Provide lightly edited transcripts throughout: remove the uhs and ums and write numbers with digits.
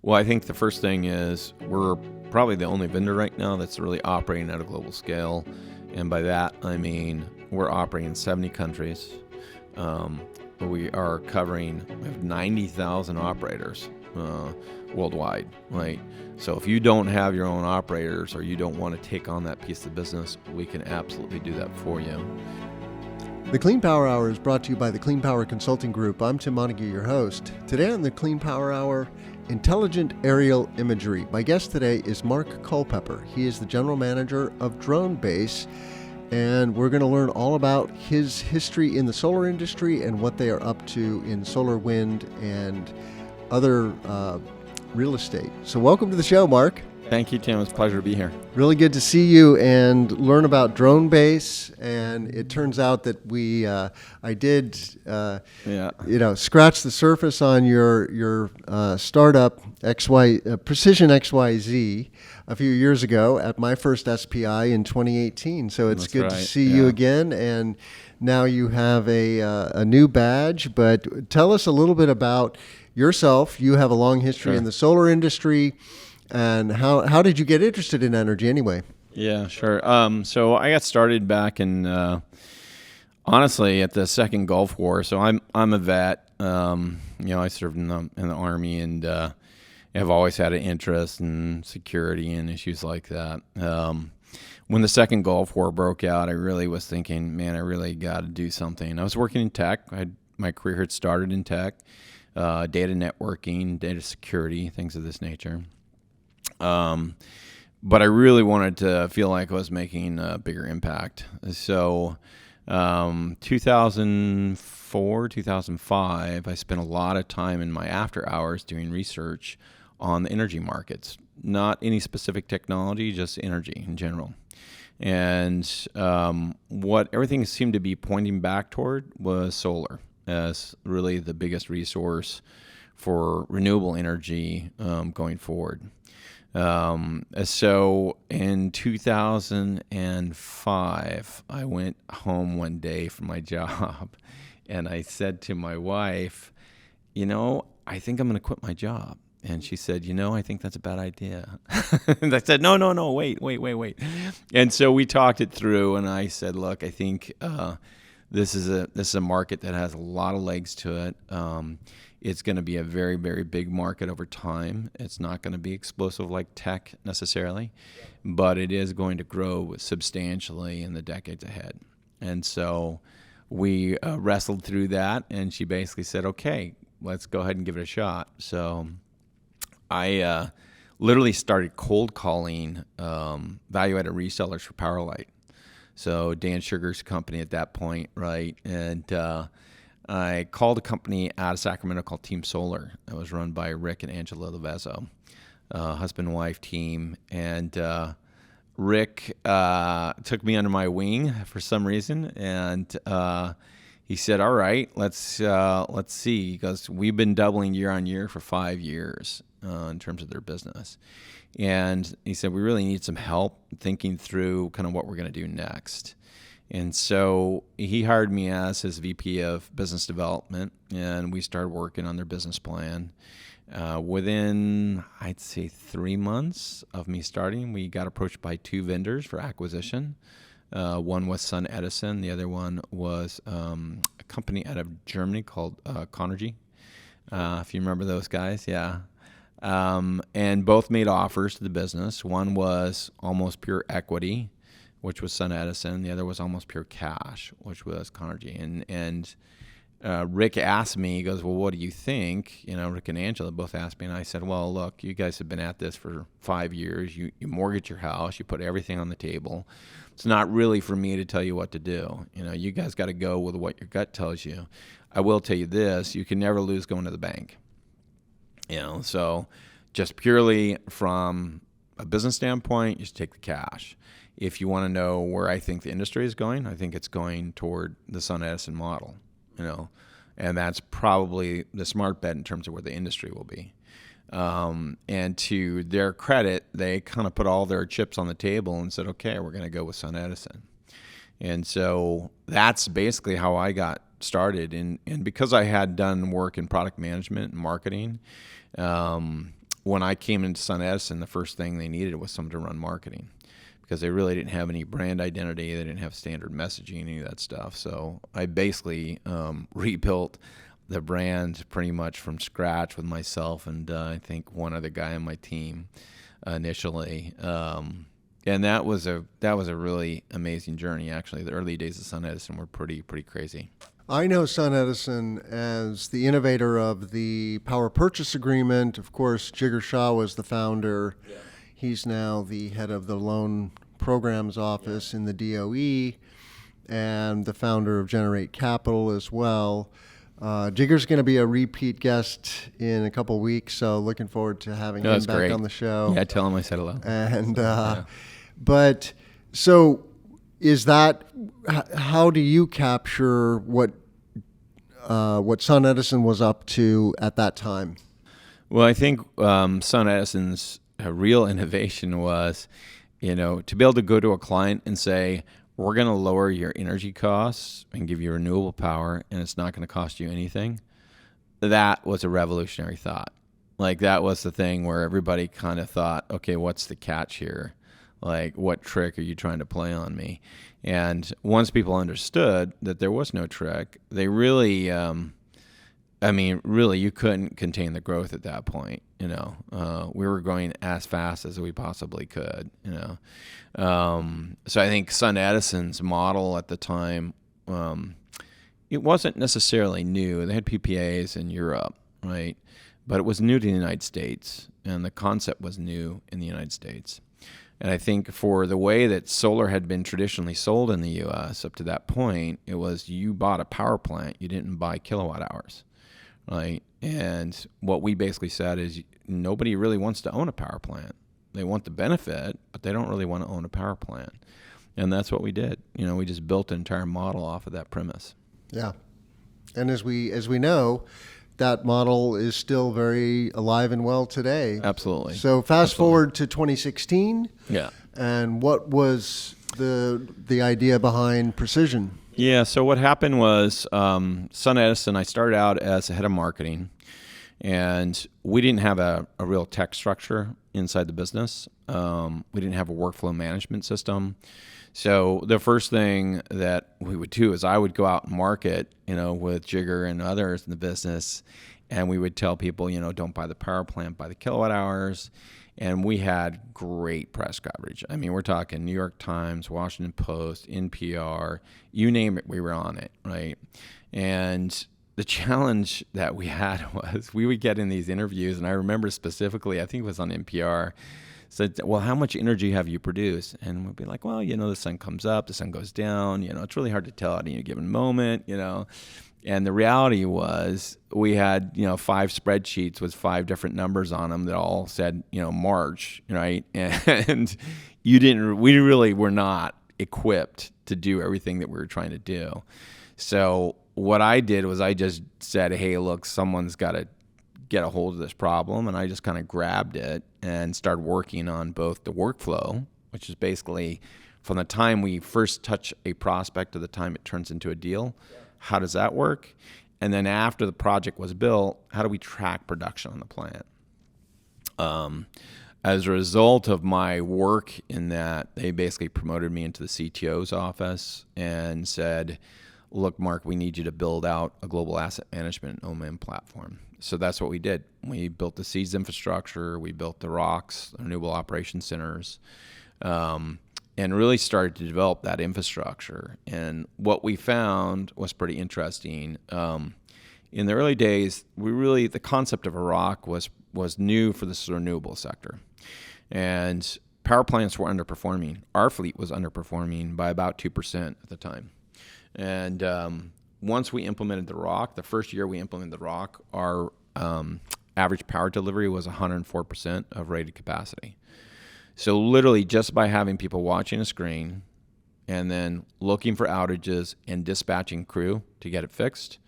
Well, I think the first thing is we're probably the only vendor right now that's really operating at a global scale. And by that, I mean we're operating in 70 countries. We are covering, we have 90,000 operators worldwide, right? So if you don't have your own operators or you don't want to take on that piece of business, we can absolutely do that for you. The Clean Power Hour is brought to you by the Clean Power Consulting Group. I'm Tim Montague, your host. Today on the Clean Power Hour, intelligent aerial imagery. My guest today is Mark Cullpepper. He is the general manager of DroneBase, and we're going to learn all about his history in the solar industry and what they are up to in solar, wind, and other real estate. So welcome to the show, Mark. Thank you, Tim. It's a pleasure to be here. Really good to see you and learn about DroneBase. And it turns out that I did, scratch the surface on your startup Precision XYZ a few years ago at my first SPI in 2018. So it's good to see you again. And now you have a new badge. But tell us a little bit about yourself. You have a long history in the solar industry. And how did you get interested in energy anyway? Yeah, sure. So I got started back in, honestly, at the second Gulf War. So I'm a vet. I served in the Army and have always had an interest in security and issues like that. When the second Gulf War broke out, I really was thinking, man, I really got to do something. I was working in tech. My career had started in tech, data networking, data security, things of this nature. But I really wanted to feel like I was making a bigger impact. So 2004, 2005, I spent a lot of time in my after hours doing research on the energy markets. Not any specific technology, just energy in general. And what everything seemed to be pointing back toward was solar as really the biggest resource for renewable energy going forward. So in 2005, I went home one day from my job and I said to my wife, I think I'm going to quit my job. And she said, I think that's a bad idea. And I said, no, wait. And so we talked it through and I said, look, I think, this is a market that has a lot of legs to it. It's going to be a very, very big market over time. It's not going to be explosive like tech necessarily, but it is going to grow substantially in the decades ahead. And so we wrestled through that, and she basically said, okay, let's go ahead and give it a shot. So I literally started cold calling value-added resellers for Powerlight. So Dan Sugar's company at that point, right? And I called a company out of Sacramento called Team Solar. It was run by Rick and Angela Levezzo, husband and wife team. And Rick took me under my wing for some reason, and he said, "All right, let's see." He goes, "We've been doubling year on year for 5 years in terms of their business." And he said, we really need some help thinking through kind of what we're going to do next. And so he hired me as his VP of business development, and we started working on their business plan. Within, I'd say, 3 months of me starting, we got approached by 2 vendors for acquisition. One was Sun Edison. The other one was a company out of Germany called Conergy. If you remember those guys, yeah. And both made offers to the business. One was almost pure equity, which was Sun Edison. The other was almost pure cash, which was Conergy. And Rick asked me, he goes, well, what do you think? Rick and Angela both asked me, and I said, well, look, you guys have been at this for 5 years. You mortgage your house. You put everything on the table. It's not really for me to tell you what to do. You guys got to go with what your gut tells you. I will tell you this, you can never lose going to the bank. So just purely from a business standpoint, you should take the cash. If you want to know where I think the industry is going, I think it's going toward the Sun Edison model, and that's probably the smart bet in terms of where the industry will be. And to their credit, they kind of put all their chips on the table and said, okay, we're going to go with Sun Edison. And so that's basically how I got started. And because I had done work in product management and marketing, when I came into Sun Edison, the first thing they needed was someone to run marketing, because they really didn't have any brand identity. They didn't have standard messaging, any of that stuff. So I basically rebuilt the brand pretty much from scratch with myself and I think one other guy on my team initially. And that was a really amazing journey. Actually, the early days of Sun Edison were pretty crazy. I know Sun Edison as the innovator of the power purchase agreement. Of course, Jigar Shah was the founder. Yeah. He's now the head of the loan programs office in the DOE and the founder of Generate Capital as well. Jigar's going to be a repeat guest in a couple weeks, so looking forward to having him back great. On the show. Yeah, tell him I said hello. And but so is that how do you capture what Sun Edison was up to at that time? Well, I think Sun Edison's real innovation was, to be able to go to a client and say, we're going to lower your energy costs and give you renewable power, and it's not going to cost you anything. That was a revolutionary thought. Like, that was the thing where everybody kind of thought, okay, what's the catch here? Like, what trick are you trying to play on me? And once people understood that there was no trick, they really, really, you couldn't contain the growth at that point. We were going as fast as we possibly could. So I think Sun Edison's model at the time, it wasn't necessarily new. They had PPAs in Europe, right? But it was new to the United States, and the concept was new in the United States. And I think for the way that solar had been traditionally sold in the U.S. up to that point, it was you bought a power plant, you didn't buy kilowatt hours, right? And what we basically said is nobody really wants to own a power plant. They want the benefit, but they don't really want to own a power plant. And that's what we did. We just built an entire model off of that premise. Yeah. And as we know, that model is still very alive and well today. Absolutely. So fast forward to 2016. Yeah. And what was the idea behind Precision? Yeah, so what happened was Sun Edison, I started out as a head of marketing, and we didn't have a real tech structure inside the business. We didn't have a workflow management system. So the first thing that we would do is I would go out and market, with Jigar and others in the business, and we would tell people, don't buy the power plant, buy the kilowatt hours. And we had great press coverage. I mean, we're talking New York Times, Washington Post, NPR, you name it, we were on it, right? And the challenge that we had was we would get in these interviews, and I remember specifically, I think it was on NPR, said, well, how much energy have you produced? And we'd be like, well, the sun comes up, the sun goes down, it's really hard to tell at any given moment, And the reality was we had, 5 spreadsheets with 5 different numbers on them that all said, March, right? And we really were not equipped to do everything that we were trying to do. So what I did was I just said, hey, look, someone's got to get a hold of this problem. And I just kind of grabbed it and started working on both the workflow, which is basically from the time we first touch a prospect to the time it turns into a deal. How does that work? And then after the project was built, how do we track production on the plant? As a result of my work in that, they basically promoted me into the CTO's office and said, look, Mark, we need you to build out a global asset management and unmanned platform. So that's what we did. We built the seeds infrastructure, we built the ROCs, the renewable operations centers, and really started to develop that infrastructure. And what we found was pretty interesting. In the early days, the concept of a ROC was new for this renewable sector. And power plants were underperforming. Our fleet was underperforming by about 2% at the time. And once we implemented the ROC, the first year we implemented the ROC, our average power delivery was 104% of rated capacity. So literally just by having people watching a screen and then looking for outages and dispatching crew to get it fixed,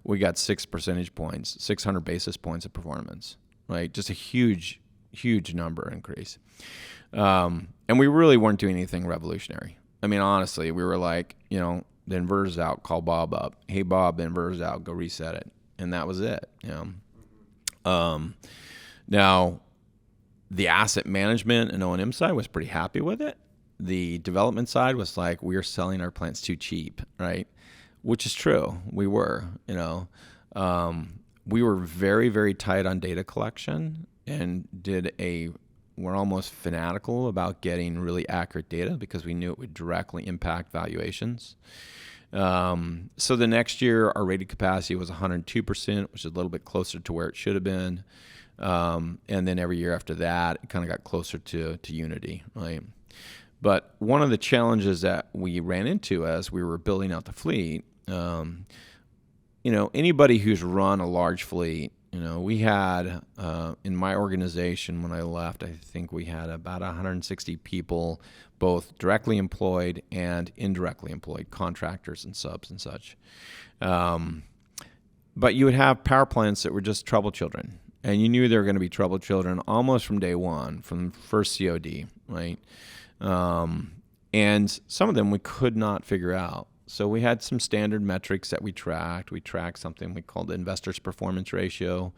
we got 6 percentage points, 600 basis points of performance, right? Just a huge, huge number increase. And we really weren't doing anything revolutionary. I mean, honestly, we were like, the inverter's out, call Bob up. Hey, Bob, the inverter's out, go reset it. And that was it, Now, The asset management and O&M side was pretty happy with it. The development side was like, we're selling our plants too cheap, right? Which is true. We were, we were very, very tight on data collection and we're almost fanatical about getting really accurate data because we knew it would directly impact valuations. So the next year, our rated capacity was 102%, which is a little bit closer to where it should have been. And then every year after that, it kind of got closer to unity, right? But one of the challenges that we ran into as we were building out the fleet, anybody who's run a large fleet, we had, in my organization when I left, I think we had about 160 people, both directly employed and indirectly employed, contractors and subs and such. But you would have power plants that were just trouble children. And you knew they were going to be trouble children almost from day one, from first COD, right? And some of them we could not figure out. So we had some standard metrics that we tracked. We tracked something we called the investor's performance ratio.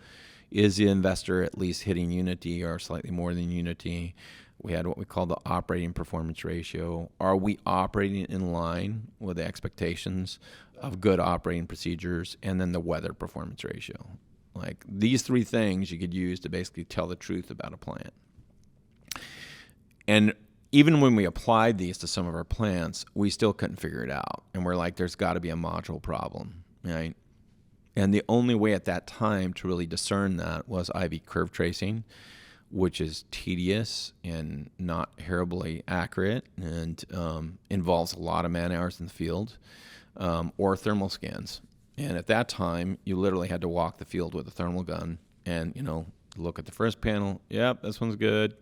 Is the investor at least hitting unity or slightly more than unity? We had what we call the operating performance ratio. Are we operating in line with the expectations of good operating procedures? And then the weather performance ratio. Like these three things you could use to basically tell the truth about a plant. And even when we applied these to some of our plants, we still couldn't figure it out. And we're like, there's got to be a module problem, right? And the only way at that time to really discern that was IV curve tracing, which is tedious and not terribly accurate and involves a lot of man hours in the field, or thermal scans. And at that time, you literally had to walk the field with a thermal gun and, look at the first panel. Yep, this one's good.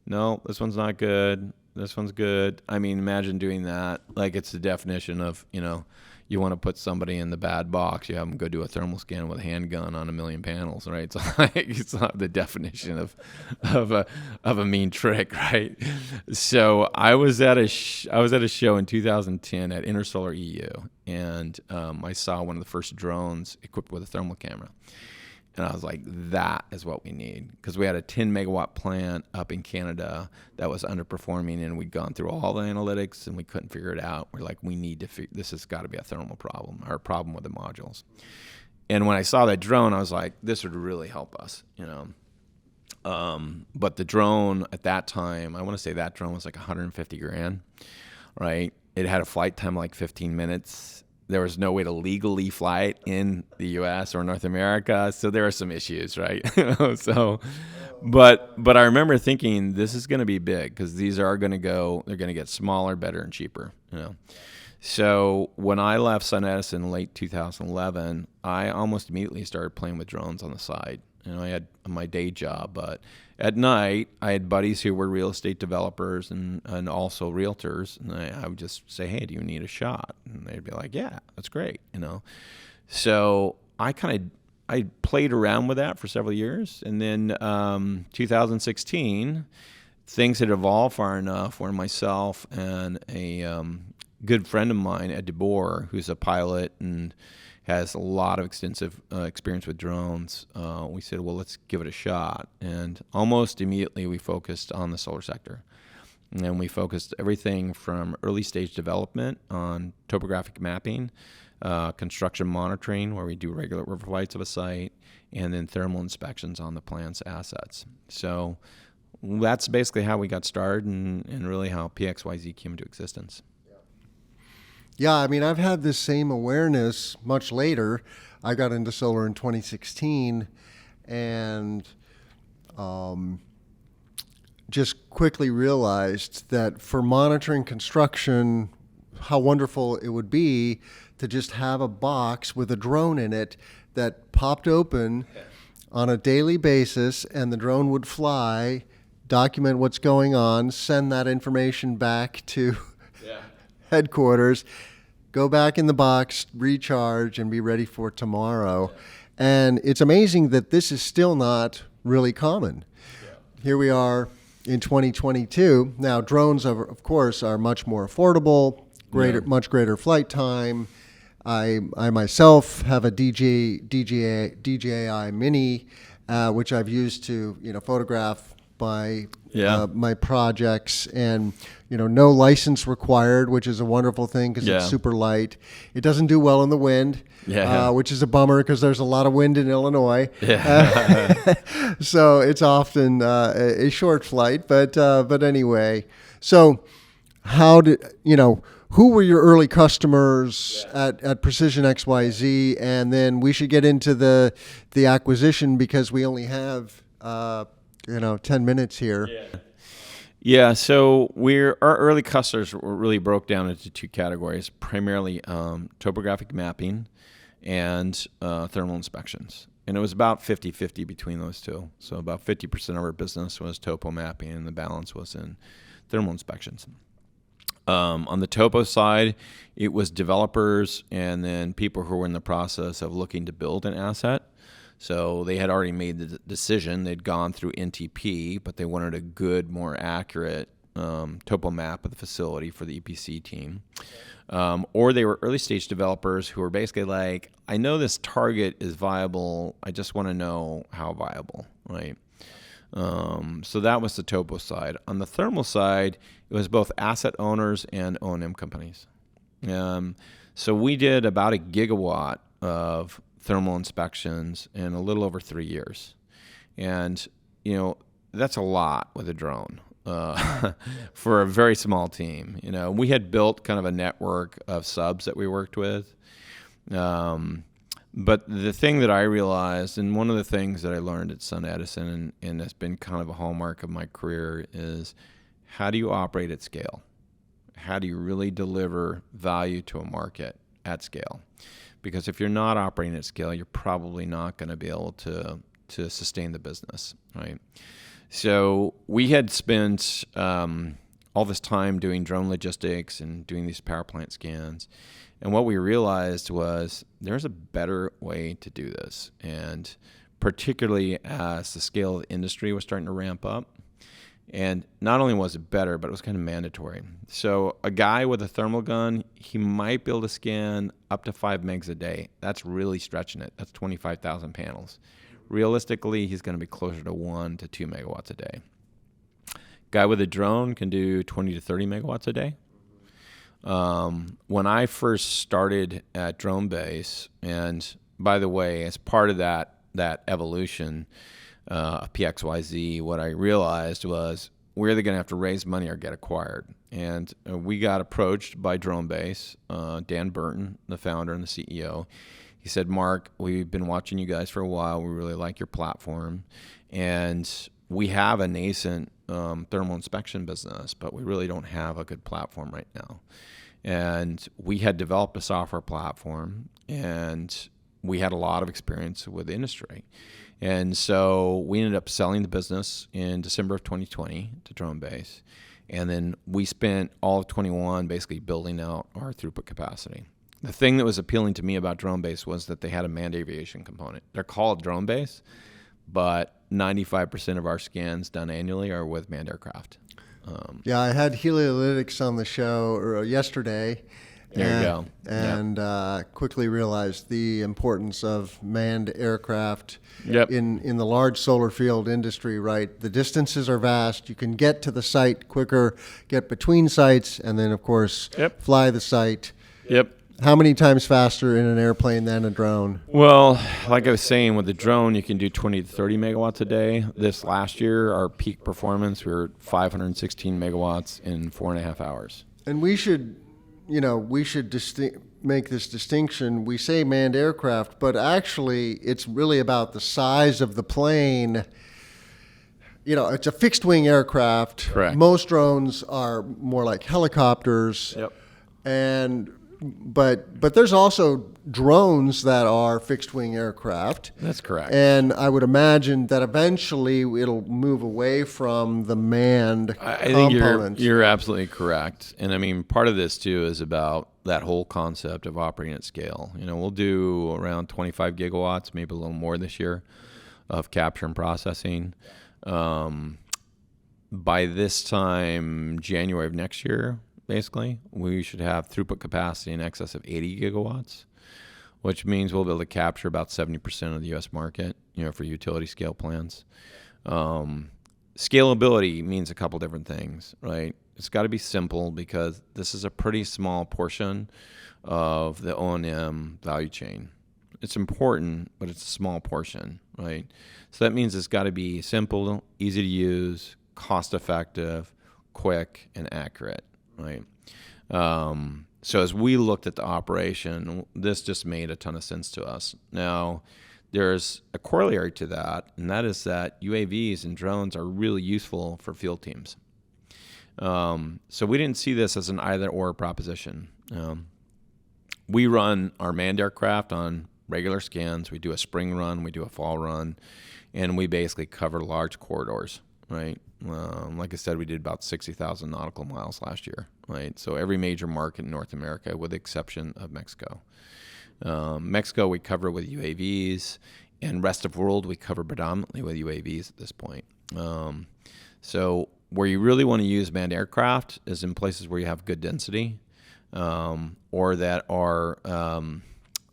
No, this one's not good. This one's good. I mean, imagine doing that. Like it's the definition of, you want to put somebody in the bad box. You have them go do a thermal scan with a handgun on 1 million panels, right? So it's not the definition of a mean trick, right? So I was at a show in 2010 at Intersolar EU, and I saw one of the first drones equipped with a thermal camera. And I was like, that is what we need. Because we had a 10 megawatt plant up in Canada that was underperforming, and we'd gone through all the analytics and we couldn't figure it out. We're like, we need to this has got to be a thermal problem or a problem with the modules. And when I saw that drone, I was like, this would really help us, But the drone at that time, I want to say that drone was like $150,000, right? It had a flight time like 15 minutes. There was no way to legally fly it in the U.S. or North America, so there are some issues, right? But I remember thinking this is going to be big because these are going to they're going to get smaller, better, and cheaper, So when I left Sun Edison in late 2011, I almost immediately started playing with drones on the side. I had my day job, but at night I had buddies who were real estate developers and also realtors, and I would just say, hey, do you need a shot? And they'd be like, yeah, that's great, So I played around with that for several years, and then 2016, things had evolved far enough where myself and a good friend of mine, Ed DeBoer, who's a pilot and has a lot of extensive experience with drones, we said, well, let's give it a shot. And almost immediately we focused on the solar sector. And we focused everything from early stage development on topographic mapping, construction monitoring, where we do regular river flights of a site, and then thermal inspections on the plant's assets. So that's basically how we got started and really how PXYZ came into existence. Yeah, I mean, I've had this same awareness much later. I got into solar in 2016 and just quickly realized that for monitoring construction, how wonderful it would be to just have a box with a drone in it that popped open on a daily basis, and the drone would fly, document what's going on, send that information back to headquarters, go back in the box, recharge, and be ready for tomorrow. And it's amazing that this is still not really common. Here we are in 2022. Now, drones, of course, are much more affordable, much greater flight time. I myself have a DJI Mini, which I've used to photograph by Yeah. my projects, and no license required, which is a wonderful thing because Yeah. it's super light. It doesn't do well in the wind, which is a bummer because there's a lot of wind in Illinois. Yeah. So it's often a short flight, but anyway. So how did who were your early customers at Precision XYZ? And then we should get into the acquisition because we only have 10 minutes here. Yeah, so our early customers were really broke down into two categories, primarily topographic mapping and thermal inspections. And it was about 50-50 between those two. So about 50% of our business was topo mapping and the balance was in thermal inspections. On the topo side, it was developers and then people who were in the process of looking to build an asset. So they had already made the decision. They'd gone through NTP, but they wanted a good, more accurate topo map of the facility for the EPC team. Or they were early stage developers who were basically like, I know this target is viable. I just want to know how viable, right? So that was the topo side. On the thermal side, it was both asset owners and O&M companies. So we did about 1 gigawatt of thermal inspections in a little over 3 years. And, that's a lot with a drone for a very small team. We had built kind of a network of subs that we worked with. But the thing that I realized, and one of the things that I learned at Sun Edison, and it's been kind of a hallmark of my career, is how do you operate at scale? How do you really deliver value to a market at scale? Because if you're not operating at scale, you're probably not going to be able to sustain the business, right? So we had spent all this time doing drone logistics and doing these power plant scans. And what we realized was there's a better way to do this. And particularly as the scale of the industry was starting to ramp up. And not only was it better, but it was kind of mandatory. So a guy with a thermal gun, he might be able to scan up to 5 megs a day. That's really stretching it. That's 25,000 panels. Realistically, he's going to be closer to 1 to 2 megawatts a day. Guy with a drone can do 20 to 30 megawatts a day. When I first started at DroneBase, and by the way, as part of that evolution of PXYZ, what I realized was we're either going to have to raise money or get acquired. And we got approached by DroneBase, Dan Burton, the founder and the CEO. He said, Mark, we've been watching you guys for a while. We really like your platform. And we have a nascent thermal inspection business, but we really don't have a good platform right now. And we had developed a software platform, and we had a lot of experience with the industry. And so we ended up selling the business in December of 2020 to DroneBase. And then we spent all of 21 basically building out our throughput capacity. The thing that was appealing to me about DroneBase was that they had a manned aviation component. They're called DroneBase, but 95% of our scans done annually are with manned aircraft. I had Heliolytics on the show yesterday. There you go. And quickly realized the importance of manned aircraft Yep. in the large solar field industry, right? The distances are vast. You can get to the site quicker, get between sites, and then, of course, fly the site. Yep. How many times faster in an airplane than a drone? Well, like I was saying, with the drone, you can do 20 to 30 megawatts a day. This last year, our peak performance, we were 516 megawatts in 4.5 hours. And we should make this distinction. We say manned aircraft, but actually it's really about the size of the plane. It's a fixed wing aircraft. Correct. Most drones are more like helicopters. Yep. But there's also drones that are fixed wing aircraft. That's correct. And I would imagine that eventually it'll move away from the manned I think component. you're absolutely correct. And I mean, part of this too is about that whole concept of operating at scale. We'll do around 25 gigawatts, maybe a little more this year, of capture and processing. By this time, January of next year, basically, we should have throughput capacity in excess of 80 gigawatts, which means we'll be able to capture about 70% of the U.S. market, for utility scale plants. Scalability means a couple different things, right? It's got to be simple because this is a pretty small portion of the O&M value chain. It's important, but it's a small portion, right? So that means it's got to be simple, easy to use, cost-effective, quick, and accurate, right? So as we looked at the operation, this just made a ton of sense to us. Now, there's a corollary to that, and that is that UAVs and drones are really useful for field teams. So we didn't see this as an either-or proposition. We run our manned aircraft on regular scans. We do a spring run, we do a fall run, and we basically cover large corridors, right? Like I said, we did about 60,000 nautical miles last year, right? So every major market in North America, with the exception of Mexico. Mexico, we cover with UAVs, and rest of world, we cover predominantly with UAVs at this point. So where you really want to use manned aircraft is in places where you have good density, or that are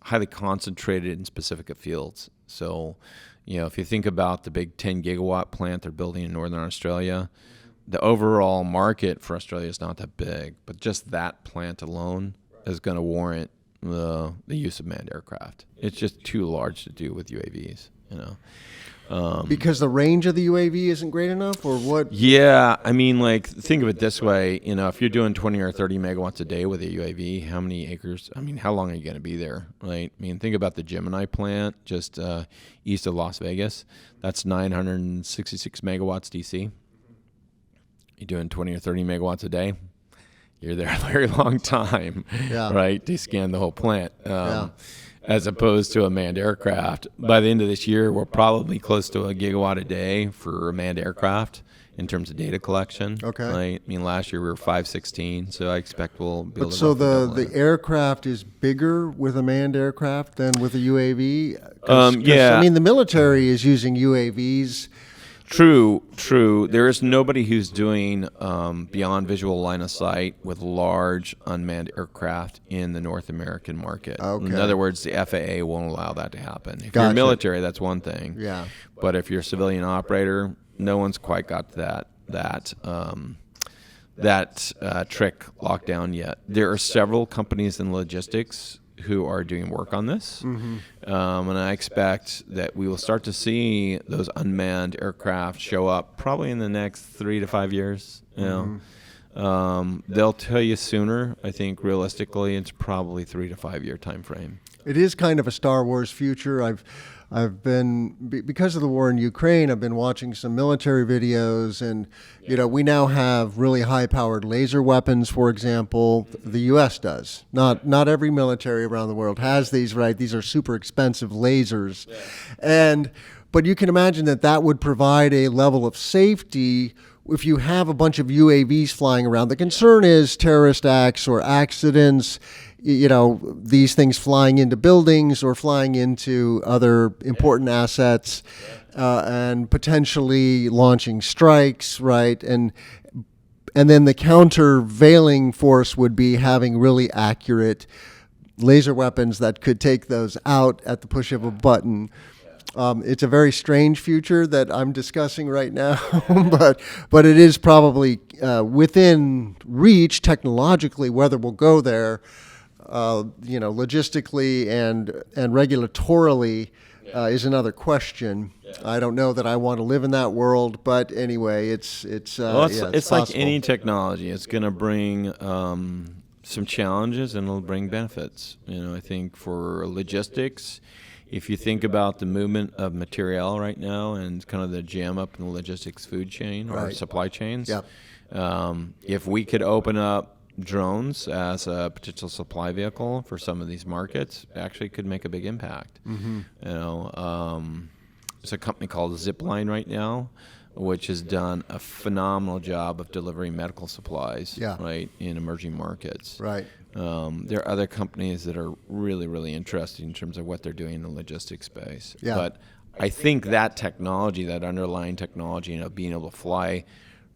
highly concentrated in specific fields. So, if you think about the big 10 gigawatt plant they're building in Northern Australia, the overall market for Australia is not that big, but just that plant alone is going to warrant the use of manned aircraft. It's just too large to do with UAVs, Because the range of the UAV isn't great enough, or what? Yeah, I mean, think of it this way. If you're doing 20 or 30 megawatts a day with a UAV, how many acres? I mean, how long are you going to be there, right? I mean, think about the Gemini plant just east of Las Vegas. That's 966 megawatts DC. You're doing 20 or 30 megawatts a day. You're there a very long time, right? They scan the whole plant. As opposed to a manned aircraft. By the end of this year, we're probably close to a gigawatt a day for a manned aircraft in terms of data collection. Okay. Right? I mean, last year we were 516, so I expect we'll be able to. So the aircraft is bigger with a manned aircraft than with a UAV? Yeah. I mean, the military is using UAVs. True. There is nobody who's doing beyond visual line of sight with large unmanned aircraft in the North American market. Okay. In other words, the FAA won't allow that to happen. If Gotcha. you're military, that's one thing. Yeah. But if you're a civilian operator, no one's quite got that trick locked down yet. There are several companies in logistics who are doing work on this. Mm-hmm. And I expect that we will start to see those unmanned aircraft show up probably in the next 3 to 5 years. They'll tell you sooner. I think realistically it's probably 3 to 5 year time frame. It is kind of a Star Wars future. I've been, because of the war in Ukraine, I've been watching some military videos, and we now have really high-powered laser weapons, for example. The U.S. does. Not every military around the world has these, right? These are super expensive lasers. Yeah. But you can imagine that would provide a level of safety if you have a bunch of UAVs flying around. The concern is terrorist acts or accidents, these things flying into buildings or flying into other important assets, and potentially launching strikes, right? And then the countervailing force would be having really accurate laser weapons that could take those out at the push of a button. It's a very strange future that I'm discussing right now, but it is probably within reach technologically. Whether we'll go there, logistically and regulatorily, is another question. Yeah. I don't know that I want to live in that world, but anyway, it's like any technology. It's going to bring some challenges and it'll bring benefits. I think for logistics, if you think about the movement of material right now and kind of the jam up in the logistics food chain or supply chains, if we could open up drones as a potential supply vehicle for some of these markets, actually could make a big impact. Mm-hmm. There's a company called Zipline right now, which has done a phenomenal job of delivering medical supplies, right, in emerging markets. Right. There are other companies that are really, really interesting in terms of what they're doing in the logistics space. Yeah. But I think that technology, that underlying technology, being able to fly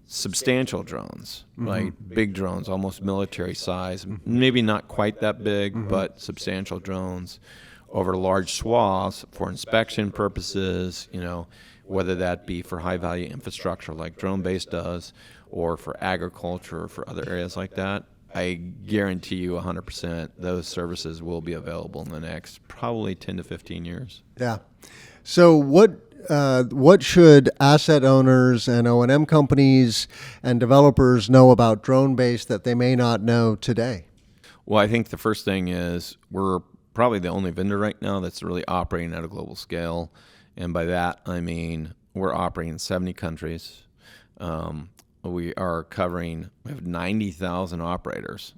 substantial drones, right? Big drones, almost military size, maybe not quite that big, but substantial drones over large swaths for inspection purposes, whether that be for high-value infrastructure like DroneBase does, or for agriculture or for other areas like that, I guarantee you 100% those services will be available in the next probably 10 to 15 years. Yeah. So what should asset owners and O&M companies and developers know about DroneBase that they may not know today? Well, I think the first thing is we're probably the only vendor right now that's really operating at a global scale. And by that, I mean we're operating in 70 countries. We have 90,000 operators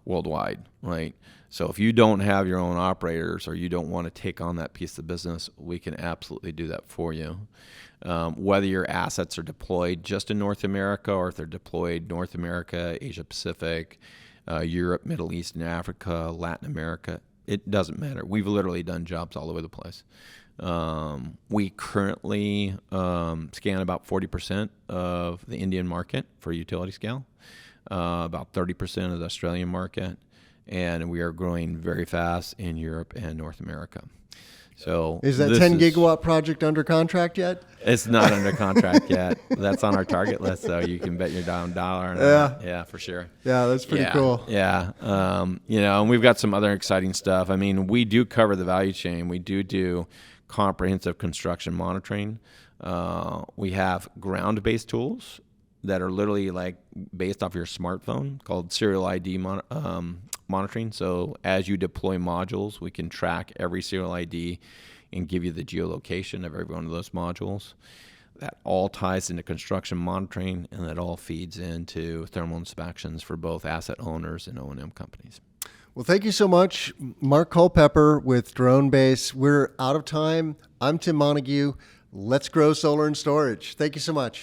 worldwide, right? So if you don't have your own operators or you don't want to take on that piece of business, we can absolutely do that for you. Whether your assets are deployed just in North America or if they're deployed North America, Asia Pacific, Europe, Middle East and Africa, Latin America, it doesn't matter. We've literally done jobs all over the place. We currently scan about 40% of the Indian market for utility scale, about 30% of the Australian market, and we are growing very fast in Europe and North America. So is that 10 gigawatt project under contract yet? It's not under contract yet. That's on our target list, so you can bet your dollar on that. Yeah, for sure. Yeah, that's pretty cool. Yeah, and we've got some other exciting stuff. I mean, we do cover the value chain. We do comprehensive construction monitoring. We have ground-based tools that are literally like based off your smartphone called serial ID monitoring. So as you deploy modules, we can track every serial ID and give you the geolocation of every one of those modules. That all ties into construction monitoring, and that all feeds into thermal inspections for both asset owners and O&M companies. Well, thank you so much, Mark Cullpepper with DroneBase. We're out of time. I'm Tim Montague. Let's grow solar and storage. Thank you so much.